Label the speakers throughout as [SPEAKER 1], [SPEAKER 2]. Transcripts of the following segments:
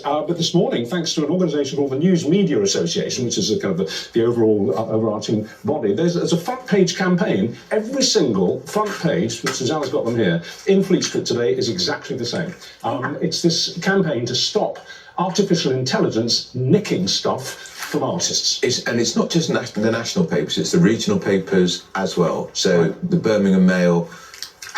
[SPEAKER 1] But this morning, thanks to an organisation called the News Media Association, which is a kind of the overall overarching body, there's a front page campaign. Every single front page, which Suzanne's got them here, in Fleet Street today is exactly the same. It's this campaign to stop artificial intelligence nicking stuff from artists.
[SPEAKER 2] It's not just the national papers, it's the regional papers as well. So the Birmingham Mail,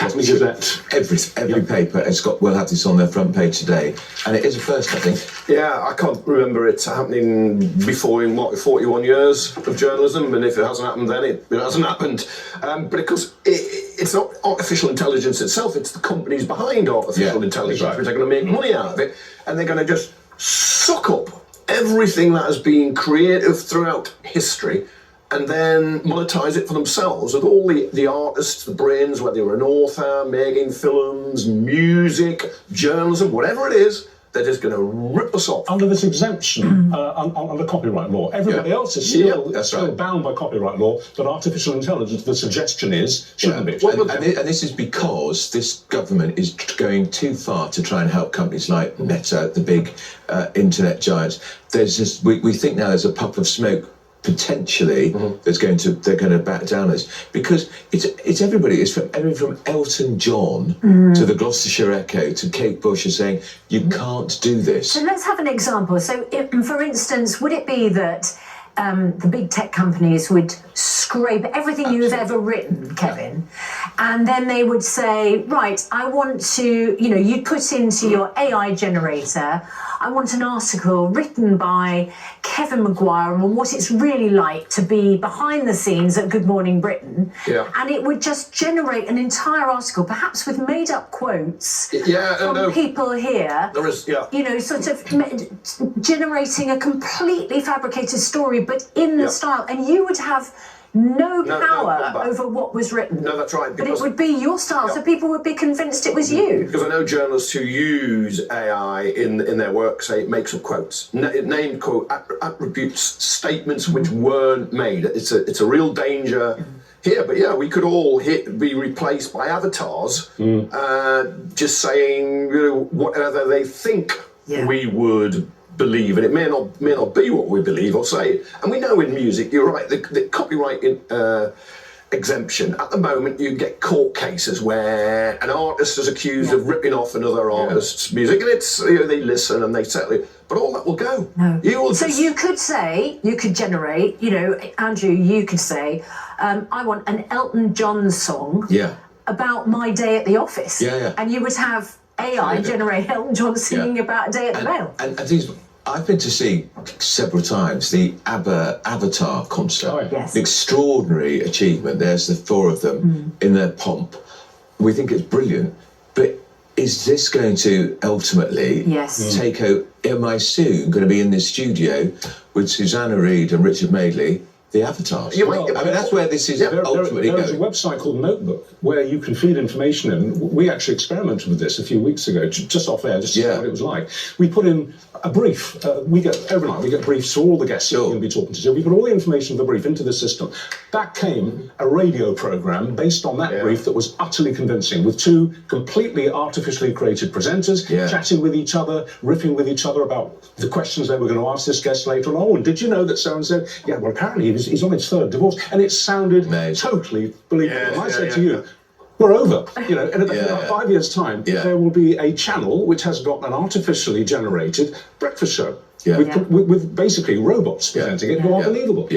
[SPEAKER 2] every paper will have this on their front page today, and it is a first, I think.
[SPEAKER 3] Yeah, I can't remember it happening before in 41 years of journalism, and if it hasn't happened then it hasn't happened. But because it's not artificial intelligence itself, it's the companies behind artificial intelligence which are going to make money out of it, and they're going to just suck up everything that has been creative throughout history and then monetize it for themselves with all the artists, the brains, whether you're an author, making films, music, journalism, whatever it is, they're just going to rip us off.
[SPEAKER 1] Under this exemption, under copyright law, everybody else is still bound by copyright law, but artificial intelligence, the suggestion is, shouldn't be.
[SPEAKER 2] And this is because this government is going too far to try and help companies like Meta, the big internet giants. We think now there's a puff of smoke potentially they're going to back down this, because it's everybody. It's from everyone from Elton John to the Gloucestershire Echo to Kate Bush is saying you can't do this.
[SPEAKER 4] So let's have an example. So for instance, would it be that the big tech companies would scrape everything you've ever written, Kevin, and then they would say, right, I want to, you'd put into your AI generator, I want an article written by Kevin Maguire on what it's really like to be behind the scenes at Good Morning Britain. Yeah. And it would just generate an entire article, perhaps with made up quotes from people here.
[SPEAKER 3] There is,
[SPEAKER 4] sort of generating a completely fabricated story, but in the style. And you would have no power over what was written.
[SPEAKER 3] No, that's right.
[SPEAKER 4] But it would be your style, so people would be convinced it was you.
[SPEAKER 3] Because I know journalists who use AI in their work say it makes up quotes. It named quote attributes statements which weren't made. It's a real danger here. But we could all be replaced by avatars just saying whatever they think we would believe, and it may not be what we believe or say. And we know in music, you're right, the copyright exemption, at the moment you get court cases where an artist is accused of ripping off another artist's music, and it's they listen and they settle it, but all that will go.
[SPEAKER 4] No. You could generate, Andrew, you could say, I want an Elton John song about my day at the office. And you would have AI generate Elton John singing about a day at the Mail.
[SPEAKER 2] And these, I've been to see several times the ABBA Avatar concert. An extraordinary achievement. There's the four of them in their pomp. We think it's brilliant, but is this going to ultimately take out? Am I soon going to be in this studio with Susanna Reid and Richard Madeley, the avatars? That's where this is ultimately going.
[SPEAKER 1] There's a website called Notebook where you can feed information in. We actually experimented with this a few weeks ago, just off air, just to see what it was like. We put in a brief. Every night we get briefs for all the guests you're going to be talking to. So we put all the information of the brief into the system. Back came a radio program based on that brief that was utterly convincing, with two completely artificially created presenters chatting with each other, riffing with each other about the questions they were going to ask this guest later on. Oh, and did you know that so-and-so? Yeah, well, apparently he's on his third divorce. And it sounded totally believable. And I said to you, we're over. And in about 5 years' time, there will be a channel which has got an artificially generated breakfast show with basically robots presenting it. Unbelievable.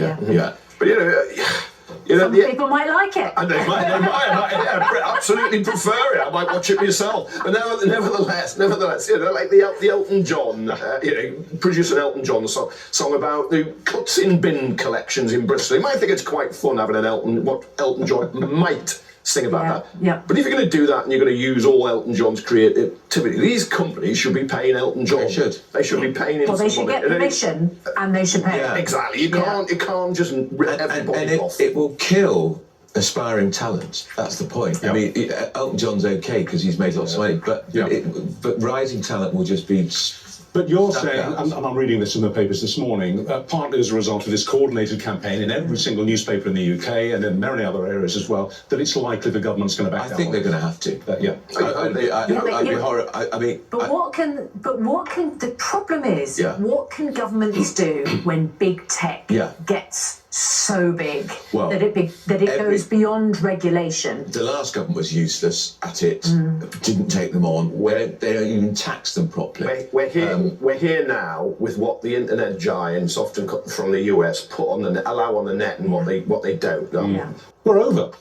[SPEAKER 3] But
[SPEAKER 4] some people might like it.
[SPEAKER 3] And they might absolutely prefer it. I might watch it myself. But nevertheless, like the Elton John, produce an Elton John song about the cuts in bin collections in Bristol. You might think it's quite fun having what Elton John might sing about that. But if you're going to do that and you're going to use all Elton John's creativity, these companies should be paying Elton John. They should be paying him.
[SPEAKER 4] Well, they should get permission and they should pay.
[SPEAKER 3] Exactly. You can't just rip everybody off.
[SPEAKER 2] It will kill aspiring talent. That's the point. I mean, Elton John's okay because he's made lots of money, but rising talent will just be
[SPEAKER 1] But you're
[SPEAKER 2] That
[SPEAKER 1] saying,
[SPEAKER 2] counts.
[SPEAKER 1] and I'm reading this in the papers this morning, partly as a result of this coordinated campaign in every single newspaper in the UK and in many other areas as well, that it's likely the government's going to back
[SPEAKER 2] I
[SPEAKER 1] down.
[SPEAKER 2] think they're going to have to.
[SPEAKER 1] Yeah.
[SPEAKER 2] I'd be horrible. I mean,
[SPEAKER 4] But what can the problem is?
[SPEAKER 2] Yeah.
[SPEAKER 4] What can governments do when big tech
[SPEAKER 2] Yeah.
[SPEAKER 4] gets so big
[SPEAKER 2] Well,
[SPEAKER 4] that it goes beyond regulation?
[SPEAKER 2] the last government was useless at it. Didn't take them on. They don't even tax them properly.
[SPEAKER 3] We're here now with what the internet giants, often from the US, allow on the net and what they don't.
[SPEAKER 1] We're over.